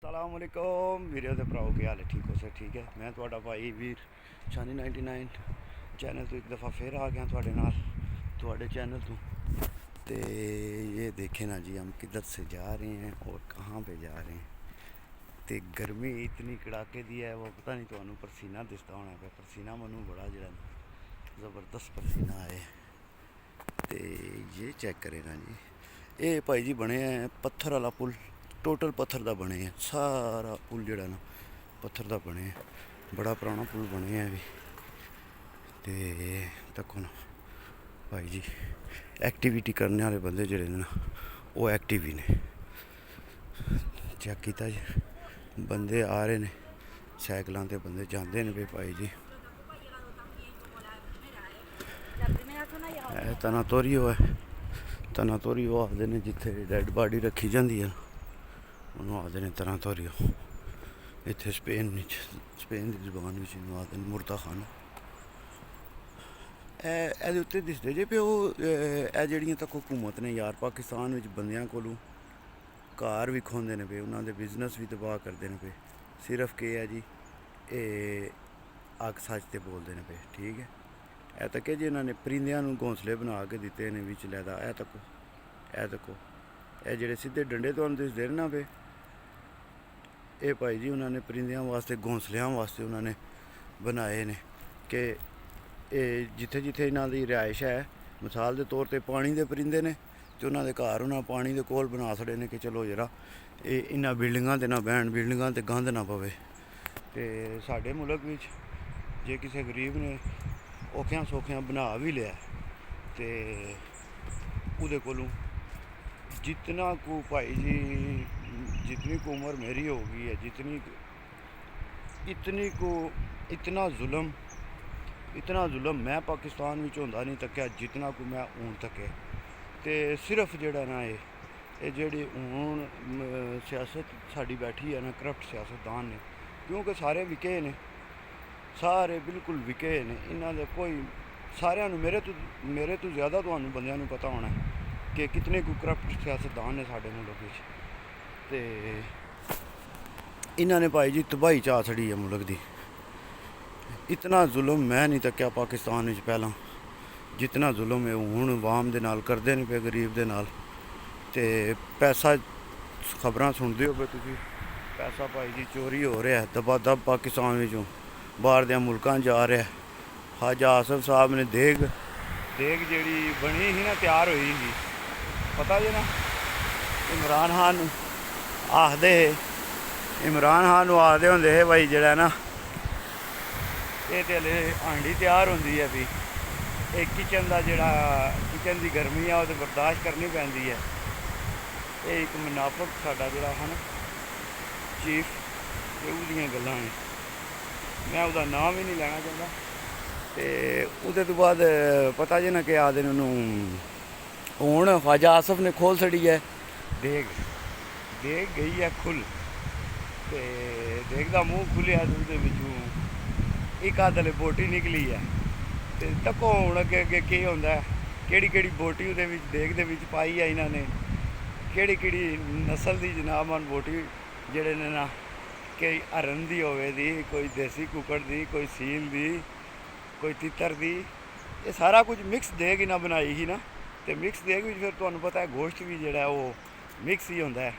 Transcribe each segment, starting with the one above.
अस्सलाम वालेकुम वीडियो के भराओ क्या हाल है। ठीक हो सर? ठीक है। मैं थोड़ा भाई वीर शानी 99 चैनल तो एक दफ़ा फिर आ गया थोड़े नाल थोड़े चैनल तो ये देखें ना जी हम किधर से जा रहे हैं और कहाँ पे जा रहे हैं। तो गर्मी इतनी कड़ाके दी है वो पता नहीं तो पसीना दिसता होना पे पसीना मनु बड़ा जरा ज़बरदस्त पसीना है। तो ये चेक करें ना जी ये भाई जी बने हैं पत्थर वाला पुल टोटल पत्थर का बने हैं सारा पुल जड़ा ना पत्थर का बने हैं बड़ा पुराना पुल बने हैं अभी। तो तको ना भाई जी एक्टिविटी करने वाले बंदे जड़े ना वो एक्टिव ही ने चेक किया जी बंदे आ रहे ने सैकलों ते बंदे जाते हैं भाई जी तना तोरियो है तना तोरियो आखते हैं जिथे डैड बॉडी रखी जाती है उन्होंने आखते हैं तना तोरियो इतने स्पेन की जबान में आखते हैं मुर्दा खाना। ये उत्ते दिसदे जे पे जड़ियाँ तक हुकूमत ने यार पाकिस्तान में बंदियां कोलों कार भी खोंदे ने पे उन्होंने बिजनेस भी तबाह करते हैं पे सिर्फ के है जी अग सच ते बोलते हैं पे ठीक है। ए तक जी इन्होंने परिंदियां घोंसले बना के दिते ने बिच लैदा ए तको ए जेड़े सीधे डंडे तो दिसदे ना पे ये भाई जी उन्होंने परिंदियां वास्ते घोंसलियां वास्ते उन्होंने बनाए ने कि जिथे जिथे इन्हों की रिहाइश है मिसाल के तौर पर पानी के परिंदे ने तो उन्होंने घर उन्होंने पानी के कोल बना छड़े ने कि चलो जरा इन्होंने बिल्डिंगां ते ना बहन बिल्डिंगां ते गंद ना पवे। तो साडे मुल्क में जे किसी गरीब ने औखियां सौखियां बना भी लिया तो उहदे कोलों जितना को भाई जी जितनी को उम्र मेरी हो गई है इतना जुल्म मैं पाकिस्तान में होंदा नहीं तक्या जितना को मैं हूँ तके। तो सिर्फ जड़ा ना ये जी हूँ सियासत साड़ी बैठी है ना करप्ट सियासतदान ने क्योंकि सारे विके ने सारे बिल्कुल विके ने इन्हों दे कोई सारे मेरे तो ज़्यादा तो बंदियां पता होना है कि कितने को करप्ट सियासतदान ने साढ़े मुल्क में। तो इन्होंने भाई जी तबाही चा छड़ी है मुल्क की इतना जुल्म मैं नहीं तक्या पाकिस्तान में पहला जितना जुल्म है हूँ वाम दे नाल करते हैं पे गरीब दे नाल। तो पैसा खबरां सुनते हो पे तुसी पैसा भाई जी चोरी हो रहा है दबा दब पाकिस्तान में बाहर दे मुल्कां जा रहा है। ख्वाजा आसिफ साहब ने देग जी बनी ही ना तैयार हुई थी पता जी ना इमरान खान आखते होंगे है भाई जरा ना ये तो हले हांडी तैयार होंगी है भी एक किचन का जड़ा किचन की गर्मी है वो बर्दाश्त करनी पैंदी है। ये एक मुनाफक साडा जड़ा है ना चीफ ये गल्लां ने मैं उसका नाम ही नहीं लेना चाहता। तो उसदे तो बाद पता जी ना कि आखदे ने हूँ ख्वाजा आसिफ ने खोल छड़ी है देग गई है खुल तो देग का मूँह खुलिया तो एक आदले बोटी निकली है। तो तको हूँ अगे अगे की होंदा है केड़ी बोटी उहदे विच देग दे विच पाई है इन्होंने केड़ी नस्ल की जनाब मन बोटी जड़े ने ना कोई हरन दी होवे दी कोई देसी कुकड़ दी कोई सील दी कोई तितर दी ये सारा कुछ मिक्स देग इन्हें बनाई ही ना। तो मिक्स देग भी फिर तुहानूं पता है गोश्त भी जोड़ा वो मिक्स ही होंदा है।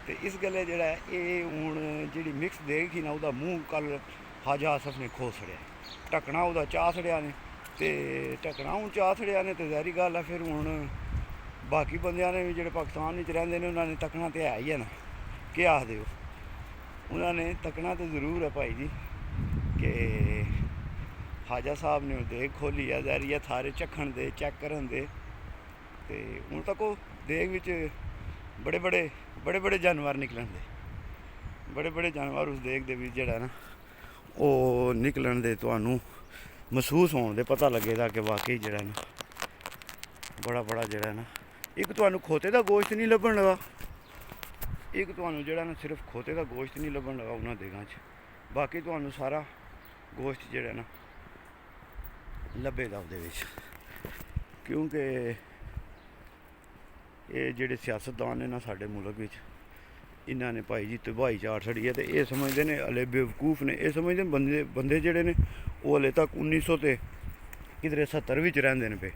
तो इस गल्ले जोड़ा ये हूँ जी मिक्स देग ही ना वह मूँह कल ख्वाजा आसिफ ने खोल छड़िया ढकना वह चाह छड़िया ने तो ढकना हूँ चाह छड़िया ने तो ज़ाहिर गल है फिर हूँ बाकी बंदियां ने भी जो पाकिस्तान में रहिंदे ने उन्होंने तकना तो है ही है ना क्या आखदे हो उन्होंने तकना तो ज़रूर है भाई जी कि ख्वाजा साहब ने देग खोली है ज़ाहिर है थारे चखन दे चेक करन दे। तो हूँ तक देग विच बड़े बड़े जानवर निकलन दे बड़े जानवर उस देग दे विच जड़ा ना वो निकलन दे तुहानूं महसूस होने दे पता लगेगा कि वाकई जड़ा ना बड़ा जड़ा ना एक तुहानूं खोते का गोश्त नहीं लभन लगा एक तुहानूं जड़ा ना सिर्फ खोते का गोश्त नहीं लभन लगा उन्होंने देगां च बाकी तुहानूं सारा गोश्त जड़ा ना लभेगा उहदे विच क्योंकि ये जेडे सियासतदान ने ना साडे मुल्क विच ਇਹਨਾਂ ਨੇ ਭਾਈ ਜੀ ਤਬਾਹੀ ਚਾੜ ਛੜੀ ਹੈ। ਤੇ ਇਹ ਸਮਝਦੇ ਨੇ ਹਲੇ ਬੇਵਕੂਫ ਨੇ, ਇਹ ਸਮਝਦੇ ਨੇ ਬੰਦੇ ਜਿਹੜੇ ਨੇ ਉਹ ਹਲੇ ਤੱਕ 1900 ਤੇ ਕਿਧਰੇ 70 ਵਿੱਚ ਰਹਿੰਦੇ ਨੇ ਪਏ।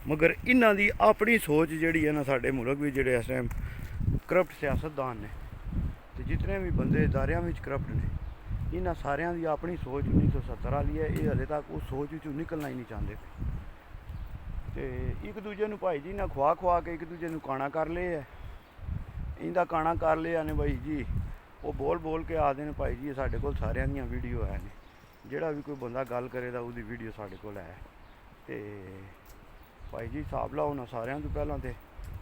ਮਗਰ ਇਹਨਾਂ ਦੀ ਆਪਣੀ ਸੋਚ ਜਿਹੜੀ ਹੈ ਨਾ, ਸਾਡੇ ਮੁਲਕ ਵਿੱਚ ਜਿਹੜੇ ਇਸ ਟਾਈਮ ਕਰਪਟ ਸਿਆਸਤਦਾਨ ਨੇ ਤੇ ਜਿਤਨੇ ਵੀ ਬੰਦੇ ਇਦਾਰਿਆਂ ਵਿੱਚ ਕਰਪਟ ਨੇ, ਇਹਨਾਂ ਸਾਰਿਆਂ ਦੀ ਆਪਣੀ ਸੋਚ 1970 ਵਾਲੀ ਹੈ। ਇਹ ਹਲੇ ਤੱਕ ਉਸ ਸੋਚ ਵਿੱਚੋਂ ਨਿਕਲਣਾ ਹੀ ਨਹੀਂ ਚਾਹੁੰਦੇ ਤੇ ਇੱਕ ਦੂਜੇ ਨੂੰ ਭਾਈ ਜੀ ਨਾ ਖਵਾ ਕੇ ਇੱਕ ਦੂਜੇ ਨੂੰ ਕਾਣਾ ਕਰ ਲਏ ਹੈ। ਇਹਦਾ ਕਾਣਾ ਕਰ ਲਿਆ ਨੇ ਭਾਈ ਜੀ। ਉਹ ਬੋਲ ਕੇ ਆਖਦੇ ਨੇ ਭਾਈ ਜੀ ਸਾਡੇ ਕੋਲ ਸਾਰਿਆਂ ਦੀਆਂ ਵੀਡੀਓ ਹੈ ਨੇ, ਜਿਹੜਾ ਵੀ ਕੋਈ ਬੰਦਾ ਗੱਲ ਕਰੇ ਤਾਂ ਉਹਦੀ ਵੀਡੀਓ ਸਾਡੇ ਕੋਲ ਹੈ। ਤੇ ਭਾਈ ਜੀ ਹਿਸਾਬ ਲਾਓ ਨਾ ਸਾਰਿਆਂ ਤੋਂ ਪਹਿਲਾਂ ਤੇ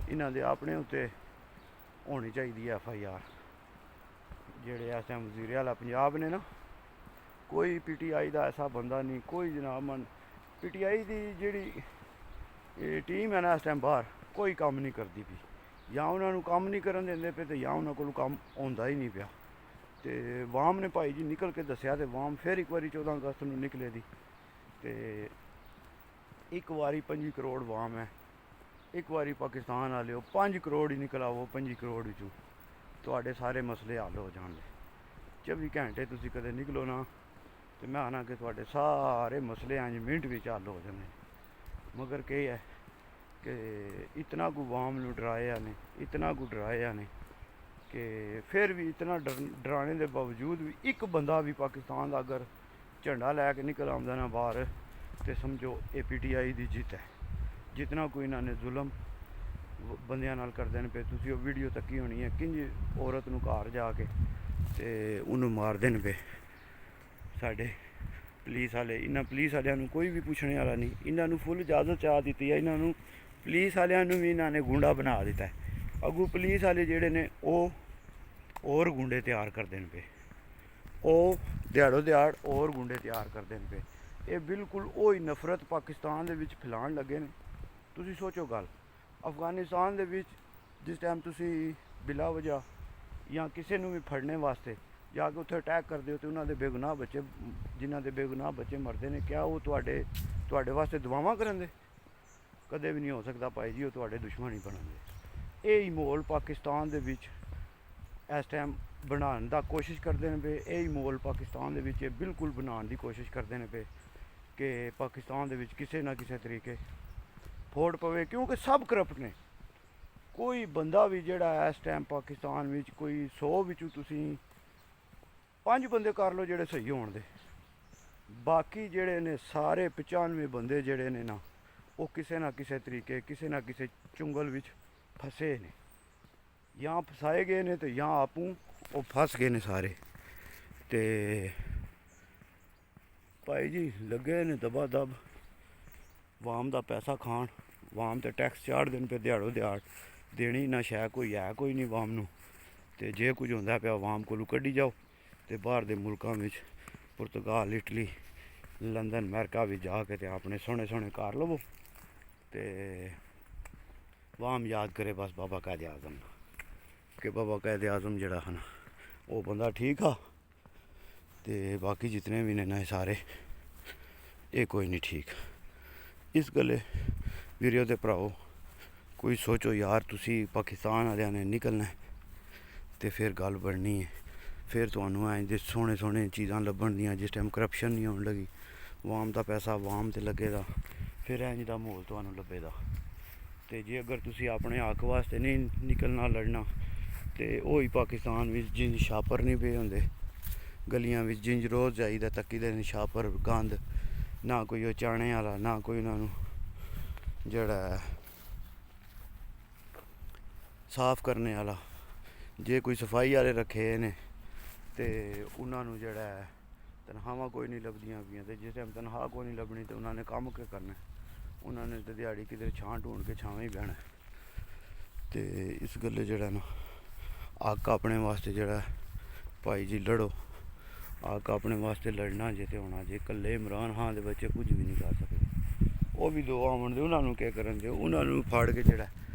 ਇਹਨਾਂ ਦੇ ਆਪਣੇ ਉੱਤੇ ਹੋਣੀ ਚਾਹੀਦੀ ਹੈ FIR। ਜਿਹੜੇ ਇਸ ਟਾਈਮ ਵਜ਼ੀਰ ਆਲਾ ਪੰਜਾਬ ਨੇ ਨਾ, ਕੋਈ PTI ਦਾ ਐਸਾ ਬੰਦਾ ਨਹੀਂ, ਕੋਈ ਜਨਾਬ ਮਨ PTI ਦੀ ਜਿਹੜੀ ਟੀਮ ਹੈ ਨਾ ਇਸ ਟਾਈਮ ਬਾਹਰ ਕੋਈ ਕੰਮ ਨਹੀਂ ਕਰਦੀ ਪਈ, ਜਾਂ ਉਹਨਾਂ ਨੂੰ ਕੰਮ ਨਹੀਂ ਕਰਨ ਦਿੰਦੇ ਪਏ ਤੇ ਜਾਂ ਉਹਨਾਂ ਕੋਲ ਕੰਮ ਆਉਂਦਾ ਹੀ ਨਹੀਂ ਪਿਆ। ਤੇ ਵਾਮ ਨੇ ਭਾਈ ਜੀ ਨਿਕਲ ਕੇ ਦੱਸਿਆ ਤੇ ਵਾਮ ਫਿਰ ਇੱਕ ਵਾਰੀ 14 ਅਗਸਤ ਨੂੰ ਨਿਕਲੇ ਦੀ ਤੇ ਇੱਕ ਵਾਰੀ 25 ਕਰੋੜ ਵਾਮ ਹੈ, ਇੱਕ ਵਾਰੀ ਪਾਕਿਸਤਾਨ ਵਾਲੇ ਉਹ 5 ਕਰੋੜ ਹੀ ਨਿਕਲ ਆਵੋ। 25 ਕਰੋੜ ਵਿੱਚੋਂ ਤੁਹਾਡੇ ਸਾਰੇ ਮਸਲੇ ਹੱਲ ਹੋ ਜਾਣਗੇ। 24 ਘੰਟੇ ਤੁਸੀਂ ਕਦੇ ਨਿਕਲੋ ਨਾ ਤੇ ਮੈਂ ਆਣਾ ਕਿ ਤੁਹਾਡੇ ਸਾਰੇ ਮਸਲੇ 5 ਮਿੰਟ ਵਿੱਚ ਹੱਲ ਹੋ ਜਾਂਦੇ। ਮਗਰ ਕੀ ਹੈ ਕਿ ਇਤਨਾ ਕੁ ਵਾਮ ਨੂੰ ਡਰਾਇਆ ਨੇ, ਇਤਨਾ ਕੁ ਡਰਾਇਆ ਨੇ ਕਿ ਫਿਰ ਵੀ ਇਤਨਾ ਡਰਾਣੇ ਦੇ ਬਾਵਜੂਦ ਵੀ ਇੱਕ ਬੰਦਾ ਵੀ ਪਾਕਿਸਤਾਨ ਦਾ ਅਗਰ ਝੰਡਾ ਲੈ ਕੇ ਨਿਕਲ ਆਉਂਦਾ ਨਾ ਬਾਹਰ ਤੇ ਸਮਝੋ ਇਹ PTI ਦੀ ਜਿੱਤ ਹੈ। ਜਿਤਨਾ ਕੋਈ ਇਹਨਾਂ ਨੇ ਜ਼ੁਲਮ ਬੰਦਿਆਂ ਨਾਲ ਕਰਦੇ ਨੇ ਪਏ, ਤੁਸੀਂ ਉਹ ਵੀਡੀਓ ਤੱਕੀ ਹੋਣੀ ਹੈ ਕਿੰਜ ਔਰਤ ਨੂੰ ਘਰ ਜਾ ਕੇ ਤੇ ਉਹਨੂੰ ਮਾਰਦੇ ਨੇ ਪਏ ਸਾਡੇ ਪੁਲਿਸ ਵਾਲੇ। ਇਹਨਾਂ ਪੁਲਿਸ ਵਾਲਿਆਂ ਨੂੰ ਕੋਈ ਵੀ ਪੁੱਛਣੇ ਵਾਲਾ ਨਹੀਂ, ਇਹਨਾਂ ਨੂੰ ਫੁੱਲ ਇਜਾਜ਼ਤ ਚਾਹ ਦਿੱਤੀ ਹੈ। ਇਹਨਾਂ ਨੂੰ ਪੁਲਿਸ ਵਾਲਿਆਂ ਨੂੰ ਵੀ ਇਹਨਾਂ ਨੇ ਗੁੰਡਾ ਬਣਾ ਦਿੱਤਾ ਹੈ। ਅੱਗੋਂ ਪੁਲਿਸ ਵਾਲੇ ਜਿਹੜੇ ਨੇ ਉਹ ਹੋਰ ਗੁੰਡੇ ਤਿਆਰ ਕਰਦੇ ਨੇ ਪਏ, ਉਹ ਦਿਹਾੜੋ ਦਿਹਾੜ ਹੋਰ ਗੁੰਡੇ ਤਿਆਰ ਕਰਦੇ ਨੇ ਪਏ। ਇਹ ਬਿਲਕੁਲ ਉਹੀ ਨਫ਼ਰਤ ਪਾਕਿਸਤਾਨ ਦੇ ਵਿੱਚ ਫੈਲਾਉਣ ਲੱਗੇ ਨੇ। ਤੁਸੀਂ ਸੋਚੋ ਗੱਲ, ਅਫਗਾਨਿਸਤਾਨ ਦੇ ਵਿੱਚ ਜਿਸ ਟਾਈਮ ਤੁਸੀਂ ਬਿਲਾ ਵਜ੍ਹਾ ਜਾਂ ਕਿਸੇ ਨੂੰ ਵੀ ਫੜਨੇ ਵਾਸਤੇ ਜਾ ਕੇ ਉੱਥੇ ਅਟੈਕ ਕਰਦੇ ਹੋ ਤੇ ਉਹਨਾਂ ਦੇ ਬੇਗੁਨਾਹ ਬੱਚੇ, ਜਿਨ੍ਹਾਂ ਦੇ ਬੇਗੁਨਾਹ ਬੱਚੇ ਮਰਦੇ ਨੇ, ਕਿਆ ਉਹ ਤੁਹਾਡੇ ਵਾਸਤੇ ਦੁਆਵਾਂ ਕਰਨ ਦੇ? ਕਦੇ ਵੀ ਨਹੀਂ ਹੋ ਸਕਦਾ ਭਾਈ ਜੀ, ਉਹ ਤੁਹਾਡੇ ਦੁਸ਼ਮਣ ਹੀ ਬਣਨਗੇ। ਇਹ ਹੀ ਮਾਹੌਲ ਪਾਕਿਸਤਾਨ ਦੇ ਵਿੱਚ ਇਸ ਟਾਈਮ ਬਣਾਉਣ ਦਾ ਕੋਸ਼ਿਸ਼ ਕਰਦੇ ਨੇ ਪਏ। ਇਹ ਹੀ ਮਾਹੌਲ ਪਾਕਿਸਤਾਨ ਦੇ ਵਿੱਚ ਬਿਲਕੁਲ ਬਣਾਉਣ ਦੀ ਕੋਸ਼ਿਸ਼ ਕਰਦੇ ਨੇ ਪਏ ਕਿ ਪਾਕਿਸਤਾਨ ਦੇ ਵਿੱਚ ਕਿਸੇ ਨਾ ਕਿਸੇ ਤਰੀਕੇ ਫੋੜ ਪਵੇ, ਕਿਉਂਕਿ ਸਭ ਕਰਪਟ ਨੇ। ਕੋਈ ਬੰਦਾ ਵੀ ਜਿਹੜਾ ਇਸ ਟਾਈਮ ਪਾਕਿਸਤਾਨ ਵਿੱਚ ਕੋਈ 100 ਵਿੱਚੋਂ ਤੁਸੀਂ 5 ਬੰਦੇ ਕਰ ਲਓ ਜਿਹੜੇ ਸਹੀ ਹੋਣ ਦੇ, ਬਾਕੀ ਜਿਹੜੇ ਨੇ ਸਾਰੇ 95 ਬੰਦੇ ਜਿਹੜੇ ਨੇ ਨਾ, ਉਹ ਕਿਸੇ ਨਾ ਕਿਸੇ ਤਰੀਕੇ ਕਿਸੇ ਨਾ ਕਿਸੇ ਚੁੰਗਲ ਵਿੱਚ ਫਸੇ ਨੇ, ਜਾਂ ਫਸਾਏ ਗਏ ਨੇ ਤੇ ਜਾਂ ਆਪੂ ਉਹ ਫਸ ਗਏ ਨੇ ਸਾਰੇ। ਤੇ ਭਾਈ ਜੀ ਲੱਗੇ ਨੇ ਦਬਾ ਦਬ ਵਾਮ ਦਾ ਪੈਸਾ ਖਾਣ, ਵਾਮ ਤੇ ਟੈਕਸ ਚਾੜ ਦੇਣ ਪਏ ਦਿਹਾੜੋ ਦਿਹਾੜ। ਦੇਣੀ ਨਾ ਸ਼ੈ ਕੋਈ ਹੈ ਕੋਈ ਨਹੀਂ ਵਾਮ ਨੂੰ, ਤੇ ਜੇ ਕੁਝ ਹੁੰਦਾ ਪਿਆ ਵਾਮ ਕੋਲੋਂ ਕੱਢੀ ਜਾਓ ਤੇ ਬਾਹਰ ਦੇ ਮੁਲਕਾਂ ਵਿੱਚ ਪੁਰਤਗਾਲ, ਇਟਲੀ, ਲੰਡਨ, ਅਮਰੀਕਾ ਵਿੱਚ ਜਾ ਕੇ ਤੇ ਆਪਣੇ ਸੋਹਣੇ ਸੋਹਣੇ ਘਰ ਲਵੋ ਤੇ ਵਾਮ ਯਾਦ ਕਰੇ ਬਸ ਬਾਬਾ ਕਾਇਦ ਆਜ਼ਮ ਕਿ ਬਾਬਾ ਕਾਇਦ ਆਜ਼ਮ ਜਿਹੜਾ ਹੈ ਨਾ ਉਹ ਬੰਦਾ ਠੀਕ ਆ, ਤੇ ਬਾਕੀ ਜਿਤਨੇ ਵੀ ਨੇ ਨਾ ਸਾਰੇ ਇਹ ਕੋਈ ਨਹੀਂ ਠੀਕ। ਇਸ ਗੱਲੇ ਵੀਰਿਓ ਤੇ ਭਰਾਓ ਕੋਈ ਸੋਚੋ ਯਾਰ, ਤੁਸੀਂ ਪਾਕਿਸਤਾਨ ਵਾਲਿਆਂ ਨੇ ਨਿਕਲਣਾ ਤੇ ਫਿਰ ਗੱਲ ਬਣਨੀ ਹੈ। ਫਿਰ ਤੁਹਾਨੂੰ ਐਂ ਦੇ ਸੋਹਣੇ ਸੋਹਣੇ ਚੀਜ਼ਾਂ ਲੱਭਣ ਦੀਆਂ, ਜਿਸ ਟਾਈਮ ਕਰਪਸ਼ਨ ਨਹੀਂ ਹੋਣ ਲੱਗੀ, ਵਾਮ ਦਾ ਪੈਸਾ ਵਾਮ ਤੇ ਲੱਗੇਗਾ, ਫਿਰ ਇੰਝ ਦਾ ਮਾਹੌਲ ਤੁਹਾਨੂੰ ਲੱਭੇਗਾ। ਤੇ ਜੇ ਅਗਰ ਤੁਸੀਂ ਆਪਣੇ ਹੱਕ ਵਾਸਤੇ ਨਹੀਂ ਨਿਕਲਣਾ ਲੜਨਾ, ਤੇ ਉਹੀ ਪਾਕਿਸਤਾਨ ਵਿੱਚ ਜਿੰਜ ਛਾਪਰ ਨਹੀਂ ਪਏ ਹੁੰਦੇ ਗਲੀਆਂ ਵਿੱਚ, ਜਿੰਜ ਰੋਜ਼ ਜਾਈਦਾ ਤੱਕੀ ਦੇ ਨੇ ਛਾਪਰ ਗੰਦ, ਨਾ ਕੋਈ ਉਹ ਚਾਣੇ ਵਾਲਾ, ਨਾ ਕੋਈ ਉਹਨਾਂ ਨੂੰ ਜਿਹੜਾ ਸਾਫ਼ ਕਰਨੇ ਵਾਲਾ। ਜੇ ਕੋਈ ਸਫਾਈ ਵਾਲੇ ਰੱਖੇ ਨੇ ਤੇ ਉਹਨਾਂ ਨੂੰ ਜਿਹੜਾ ਤਨਖਾਹਾਂ ਕੋਈ ਨਹੀਂ ਲੱਭਦੀਆਂ ਪਈਆਂ, ਤੇ ਜਿਸ ਟਾਈਮ ਤਨਖਾਹ ਕੋਈ ਨਹੀਂ ਲੱਭਣੀ ਤੇ ਉਹਨਾਂ ਨੇ ਕੰਮ ਕੀ ਕਰਨਾ? ਉਹਨਾਂ ਨੇ ਤਾਂ ਦਿਹਾੜੀ ਕਿਤੇ ਛਾਂ ਢੂੰਡ ਕੇ ਛਾਵੇਂ ਹੀ ਬਹਿਣਾ। ਤੇ ਇਸ ਗੱਲੇ ਜਿਹੜਾ ਨਾ ਹੱਕ ਆਪਣੇ ਵਾਸਤੇ ਜਿਹੜਾ ਭਾਈ ਜੀ ਲੜੋ, ਹੱਕ ਆਪਣੇ ਵਾਸਤੇ ਲੜਨਾ ਜੇ ਤੇ ਹੋਣਾ ਜੇ। ਇਕੱਲੇ ਇਮਰਾਨ ਖਾਨ ਦੇ ਬੱਚੇ ਕੁਝ ਵੀ ਨਹੀਂ ਕਰ ਸਕਦੇ, ਉਹ ਵੀ ਦੋ ਆਉਣ ਦੇ, ਉਹਨਾਂ ਨੂੰ ਕੀ ਕਰਨ ਦੇ? ਉਹਨਾਂ ਨੂੰ ਫਾੜ ਕੇ ਜਿਹੜਾ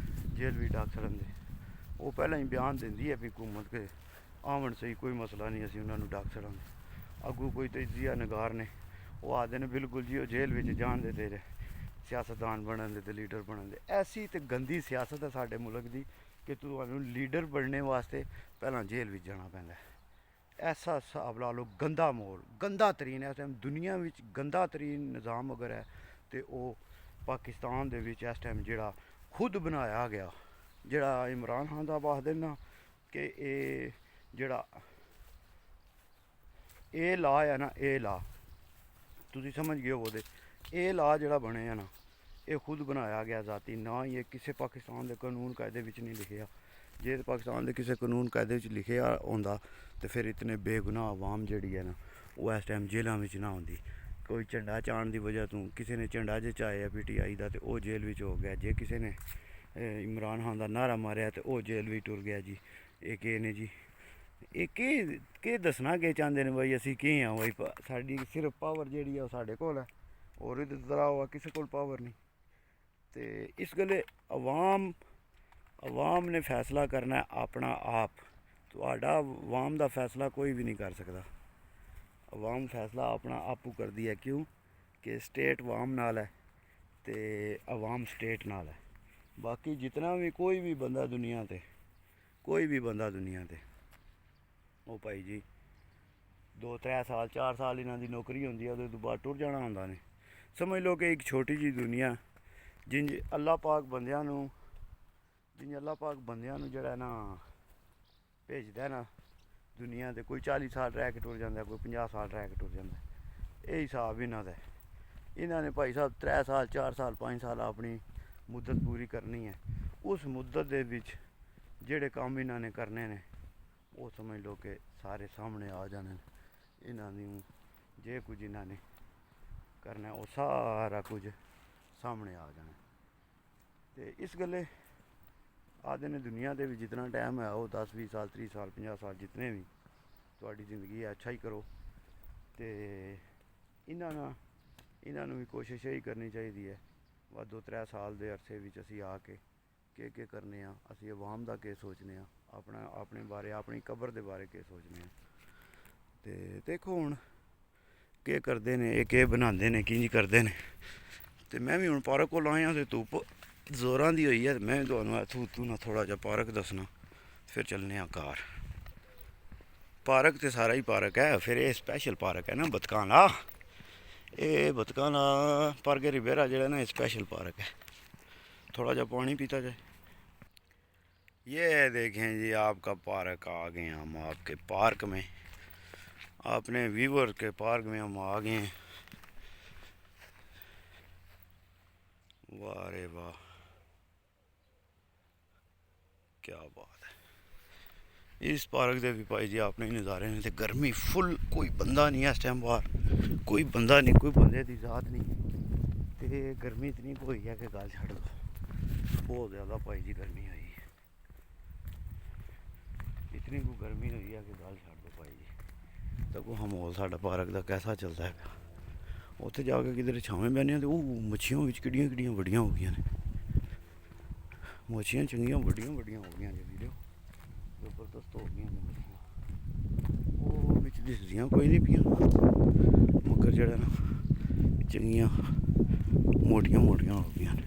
ਜੇਲ੍ਹ ਵੀ ਡਾਕ ਛੱਡਣ ਦੇ। ਉਹ ਪਹਿਲਾਂ ਹੀ ਬਿਆਨ ਦਿੰਦੀ ਹੈ ਵੀ ਹੁਕੂਮਤ ਕੇ ਆਵਣ ਸਹੀ, ਕੋਈ ਮਸਲਾ ਨਹੀਂ, ਅਸੀਂ ਉਹਨਾਂ ਨੂੰ ਡਾਕ ਛੱਡਾਂਗੇ। ਅੱਗੋਂ ਕੋਈ ਤਜਜ਼ੀਆ ਨਿਗਾਰ ਨੇ ਉਹ ਆਖਦੇ ਨੇ ਬਿਲਕੁਲ ਜੀ ਉਹ ਜੇਲ੍ਹ ਵਿੱਚ ਜਾਣ ਦੇ ਤੇ ਸਿਆਸਤਦਾਨ ਬਣਨ ਦੇ ਤੇ ਲੀਡਰ ਬਣਨ ਦੇ। ਐਸੀ ਤੇ ਗੰਦੀ ਸਿਆਸਤ ਹੈ ਸਾਡੇ ਮੁਲਕ ਦੀ ਕਿ ਤੁਹਾਨੂੰ ਲੀਡਰ ਬਣਨੇ ਵਾਸਤੇ ਪਹਿਲਾਂ ਜੇਲ੍ਹ ਵਿੱਚ ਜਾਣਾ ਪੈਂਦਾ ਹੈ। ਐਸਾ ਹਿਸਾਬ ਲਾ ਲਓ, ਗੰਦਾ ਮਾਹੌਲ, ਗੰਦਾ ਤਰੀਨ ਇਸ ਟਾਈਮ ਦੁਨੀਆ ਵਿੱਚ ਗੰਦਾ ਤਰੀਨ ਨਿਜ਼ਾਮ ਅਗਰ ਹੈ ਤੇ ਉਹ ਪਾਕਿਸਤਾਨ ਦੇ ਵਿੱਚ ਇਸ ਟਾਈਮ ਜਿਹੜਾ ਖੁਦ ਬਣਾਇਆ ਗਿਆ, ਜਿਹੜਾ ਇਮਰਾਨ ਖਾਨ ਦਾ ਆਖਦੇ ਨਾ ਕਿ ਇਹ ਜਿਹੜਾ ਇਹ ਲਾ ਹੈ ਨਾ, ਇਹ ਲਾ ਤੁਸੀਂ ਸਮਝ ਗਏ ਉਹਦੇ, ਇਹ ਲਾ ਜਿਹੜਾ ਬਣਿਆ ਨਾ ਇਹ ਖੁਦ ਬਣਾਇਆ ਗਿਆ ਜ਼ਾਤੀ, ਨਾ ਹੀ ਇਹ ਕਿਸੇ ਪਾਕਿਸਤਾਨ ਦੇ ਕਾਨੂੰਨ ਕਾਇਦੇ ਵਿੱਚ ਨਹੀਂ ਲਿਖਿਆ। ਜੇ ਪਾਕਿਸਤਾਨ ਦੇ ਕਿਸੇ ਕਾਨੂੰਨ ਕਾਇਦੇ ਵਿੱਚ ਲਿਖਿਆ ਹੁੰਦਾ ਤੇ ਫਿਰ ਇਤਨੇ ਬੇਗੁਨਾਹ ਆਵਾਮ ਜਿਹੜੀ ਹੈ ਨਾ ਉਹ ਇਸ ਟਾਈਮ ਜੇਲ੍ਹਾਂ ਵਿੱਚ ਨਾ ਹੁੰਦੀ। ਕੋਈ ਝੰਡਾ ਚਾਣ ਦੀ ਵਜ੍ਹਾ ਤੋਂ ਕਿਸੇ ਨੇ ਝੰਡਾ ਜਚਾਇਆ PTI ਦਾ ਤੇ ਉਹ ਜੇਲ੍ਹ ਵਿੱਚ ਹੋ ਗਿਆ। ਜੇ ਕਿਸੇ ਨੇ ਇਮਰਾਨ ਖਾਨ ਦਾ ਨਾਰਾ ਮਾਰਿਆ ਤੇ ਉਹ ਜੇਲ੍ਹ ਵਿੱਚ ਟੁਰ ਗਿਆ ਜੀ। ਇਹ ਕੀ ਨੇ ਜੀ, ਇਹ ਕੀ ਦੱਸਣਾ ਕੀ ਚਾਹੁੰਦੇ ਨੇ ਬਈ ਅਸੀਂ ਕੀ ਹਾਂ ਬਈ, ਸਾਡੀ ਸਿਰਫ ਪਾਵਰ ਜਿਹੜੀ ਆ ਉਹ ਸਾਡੇ ਕੋਲ ਹੈ, ਹੋਰ ਇਹਦੇ ਤਰ੍ਹਾਂ ਕਿਸੇ ਕੋਲ ਪਾਵਰ ਨਹੀਂ। ਤੇ ਇਸ ਗੱਲੇ ਆਵਾਮ ਨੇ ਫੈਸਲਾ ਕਰਨਾ ਆਪਣਾ ਆਪ, ਤੁਹਾਡਾ ਆਵਾਮ ਦਾ ਫੈਸਲਾ ਕੋਈ ਵੀ ਨਹੀਂ ਕਰ ਸਕਦਾ। ਆਵਾਮ ਫੈਸਲਾ ਆਪਣਾ ਆਪੂ ਕਰਦੀ ਹੈ, ਕਿਉਂ ਕਿ ਸਟੇਟ ਆਵਾਮ ਨਾਲ ਹੈ ਤੇ ਆਵਾਮ ਸਟੇਟ ਨਾਲ ਹੈ। ਬਾਕੀ ਜਿਤਨਾ ਵੀ ਕੋਈ ਵੀ ਬੰਦਾ ਦੁਨੀਆ ਤੇ ਉਹ ਭਾਈ ਜੀ 2-3 ਸਾਲ 4 ਸਾਲ ਇਹਨਾਂ ਦੀ ਨੌਕਰੀ ਹੁੰਦੀ ਹੈ, ਉਹਦੇ ਤੋਂ ਬਾਅਦ ਟੁਰ ਜਾਣਾ ਹੁੰਦਾ ਨੇ। ਸਮਝ ਲਓ ਕਿ ਇੱਕ ਛੋਟੀ ਜਿਹੀ ਦੁਨੀਆ ਜਿੰਜ ਅੱਲਾਹ ਪਾਕ ਬੰਦਿਆਂ ਨੂੰ ਜਿਹੜਾ ਨਾ ਭੇਜਦਾ ਨਾ ਦੁਨੀਆ ਤੇ, ਕੋਈ 40 ਸਾਲ ਰਹਿ ਕੇ ਟੁਰ ਜਾਂਦਾ, ਕੋਈ 50 ਸਾਲ ਰਹਿ ਕੇ ਟੁਰ ਜਾਂਦਾ। ਇਹ ਹਿਸਾਬ ਇਹਨਾਂ ਦਾ। ਇਹਨਾਂ ਨੇ ਭਾਈ ਸਾਹਿਬ 3 ਸਾਲ 4 ਸਾਲ 5 ਸਾਲ ਆਪਣੀ ਮੁੱਦਤ ਪੂਰੀ ਕਰਨੀ ਹੈ। ਉਸ ਮੁੱਦਤ ਦੇ ਵਿੱਚ ਜਿਹੜੇ ਕੰਮ ਇਹਨਾਂ ਨੇ ਕਰਨੇ ਨੇ ਉਹ ਸਮਝ ਲਓ ਕਿ ਸਾਰੇ ਸਾਹਮਣੇ ਆ ਜਾਣੇ। ਇਹਨਾਂ ਨੂੰ ਜੇ ਕੁਝ ਇਹਨਾਂ ਨੇ ਕਰਨਾ ਉਹ ਸਾਰਾ ਕੁਝ ਸਾਹਮਣੇ ਆ ਜਾਣਾ। ਤੇ ਇਸ ਗੱਲੇ ਆਦੇ ਨੇ ਦੁਨੀਆ ਦੇ ਵਿੱਚ ਜਿਤਨਾ ਟਾਈਮ ਹੈ ਉਹ 10-20 ਸਾਲ 30 ਸਾਲ 50 ਸਾਲ ਜਿਤਨੇ ਵੀ ਤੁਹਾਡੀ ਜ਼ਿੰਦਗੀ ਹੈ ਅੱਛਾ ਹੀ ਕਰੋ। ਤੇ ਇਹਨਾਂ ਨੂੰ ਵੀ ਕੋਸ਼ਿਸ਼ ਇਹੀ ਕਰਨੀ ਚਾਹੀਦੀ ਹੈ। 2-3 ਸਾਲ ਦੇ ਅਰਸੇ ਵਿੱਚ ਅਸੀਂ ਆ ਕੇ ਕੀ ਕਰਨੇ ਆ, ਅਸੀਂ ਆਵਾਮ ਦਾ ਕੀ ਸੋਚਨੇ ਆ, ਆਪਣੇ ਬਾਰੇ, ਆਪਣੀ ਕਬਰ ਦੇ ਬਾਰੇ ਕੀ ਸੋਚਨੇ ਆ। ਤੇ ਦੇਖੋ ਹੁਣ ਕੀ ਕਰਦੇ ਨੇ, ਇਹ ਕੀ ਬਣਾਉਂਦੇ ਨੇ, ਕਿੰਝ ਕਰਦੇ ਨੇ। ਤੇ ਮੈਂ ਵੀ ਹੁਣ ਪਾਰਕ ਕੋਲ ਆਇਆ ਤੇ ਧੁੱਪ ਜ਼ੋਰਾਂ ਦੀ ਹੋਈ ਹੈ। ਮੈਂ ਤੁਹਾਨੂੰ ਇੱਥੋਂ ਨਾ ਥੋੜ੍ਹਾ ਜਿਹਾ ਪਾਰਕ ਦੱਸਣਾ, ਫਿਰ ਚੱਲਨੇ ਆ ਘਰ। ਪਾਰਕ ਤੇ ਸਾਰਾ ਹੀ ਪਾਰਕ ਹੈ, ਫਿਰ ਇਹ ਸਪੈਸ਼ਲ ਪਾਰਕ ਹੈ ਨਾ ਬਤਕਾਂ ਦਾ। ਇਹ बतखा पर के रिवेरा जो है ना स्पेशल पार्क है। थोड़ा जा पानी पीता जाए। ये देखें जी आपका पार्क आ गए हम आपके पार्क में, अपने व्यूवर के पार्क में हम आ गए हैं। वाह रे वाह क्या बात है। इस पार्क के भी भाई जी आपने नज़ारे ने, तो गर्मी फुल, कोई बंदा नहीं है इस टाइम बाहर, कोई बंदा नहीं, कोई बंदे की जात नहीं। तो गर्मी इतनी होई है कि गल छड़ दो, बहुत ज़्यादा भाई जी गर्मी हुई है, इतनी को गर्मी हुई है कि गल छड़ दो भाई जी। तो को माहौल साडा पार्क का कैसा चलता है। उत्थे जाके किधर छावें बहने तो मच्छियां किड्डियां किड्डियां बड़ियां हो गई ने, मच्छियां चंगियां बड़ियां बड़ियां हो गई ने वीडियो, जबरदस्त हो गई ने मच्छियां। वो बिच दिसदियां कोई नहीं पियां, मगर जड़ा ना चंगियां मोटियां मोटियां हो गई ने।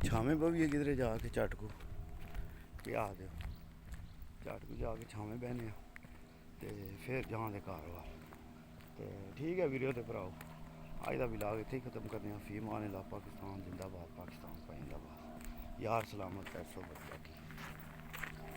छावें बविए किधरे जाके झट को क्या दो, झट को जाके छावें बहने ते फिर जान दे घर वाल। तो ठीक है वीडियो तो भराओ, अज का व्लॉग इत्थे ही खत्म करने। फी मान ला पाकिस्तान जिंदाबाद, पाकिस्तान जिंदाबाद, यार सलामत 500 बच्चा की।